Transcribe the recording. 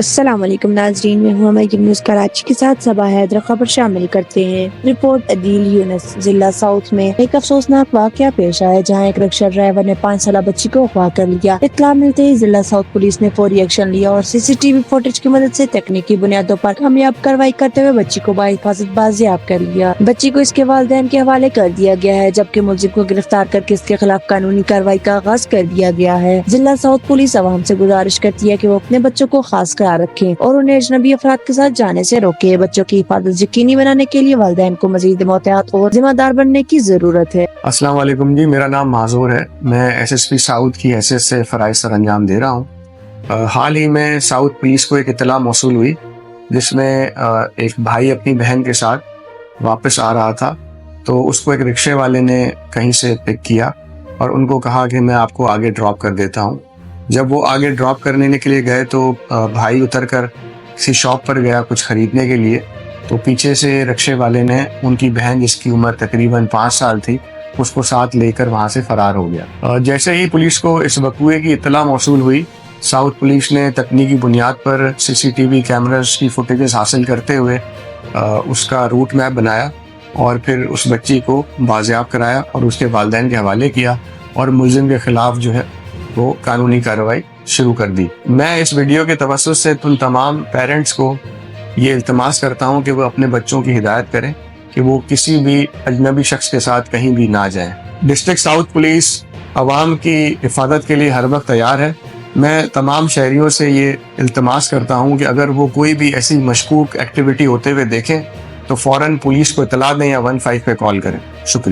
السلام علیکم ناظرین، میں ہوں امر نیوز کراچی کے ساتھ صبا حیدر خبر شامل کرتے ہیں۔ رپورٹ عدیل یونس۔ ضلع ساؤتھ میں ایک افسوسناک واقعہ پیش آیا جہاں ایک رکشہ ڈرائیور نے 5 سالہ بچی کو اغوا کر لیا۔ اطلاع ملتے ہی ضلع ساؤتھ پولیس نے فوری ایکشن لیا اور CCTV فوٹیج کی مدد سے تکنیکی بنیادوں پر کامیاب کارروائی کرتے ہوئے بچی کو باحفاظت بازیاب کر لیا۔ بچی کو اس کے والدین کے حوالے کر دیا گیا ہے، جبکہ ملزم کو گرفتار کر کے اس کے خلاف قانونی کارروائی کا آغاز کر دیا گیا ہے۔ ضلع ساؤتھ پولیس عوام سے گزارش کرتی ہے کہ وہ اپنے بچوں کو خاص خیال رکھیں اور انہیں اجنبی افراد کے ساتھ جانے سے روکیں۔ بچوں کی حفاظت یقینی بنانے کے لیے والدین کو مزید محتاط اور ذمہ دار بننے کی ضرورت ہے۔ السلام علیکم جی، میرا نام معذور ہے۔ میں SSP ساؤتھ کی حیثیت سے فرائض سر انجام دے رہا ہوں۔ حال ہی میں ساؤتھ پولیس کو ایک اطلاع موصول ہوئی جس میں ایک بھائی اپنی بہن کے ساتھ واپس آ رہا تھا، تو اس کو ایک رکشے والے نے کہیں سے پک کیا اور ان کو کہا کہ میں آپ کو آگے ڈراپ کر دیتا ہوں۔ جب وہ آگے ڈراپ کرنے کے لیے گئے تو بھائی اتر کر کسی شاپ پر گیا کچھ خریدنے کے لیے، تو پیچھے سے رکشے والے نے ان کی بہن جس کی عمر تقریباً 5 سال تھی اس کو ساتھ لے کر وہاں سے فرار ہو گیا۔ جیسے ہی پولیس کو اس وقوعے کی اطلاع موصول ہوئی، ساؤتھ پولیس نے تکنیکی بنیاد پر CCTV کیمراز کی فوٹیجز حاصل کرتے ہوئے اس کا روٹ میپ بنایا اور پھر اس بچی کو بازیاب کرایا اور اس کے والدین کے حوالے کیا اور ملزم کے خلاف جو ہے وہ قانونی کارروائی شروع کر دی۔ میں اس ویڈیو کے توسط سے ان تمام پیرنٹس کو یہ التماس کرتا ہوں کہ وہ اپنے بچوں کی ہدایت کریں کہ وہ کسی بھی اجنبی شخص کے ساتھ کہیں بھی نہ جائیں۔ ڈسٹرکٹ ساؤتھ پولیس عوام کی حفاظت کے لیے ہر وقت تیار ہے۔ میں تمام شہریوں سے یہ التماس کرتا ہوں کہ اگر وہ کوئی بھی ایسی مشکوک ایکٹیویٹی ہوتے ہوئے دیکھیں تو فوراً پولیس کو اطلاع دیں یا 15 پہ کال کریں۔ شکریہ۔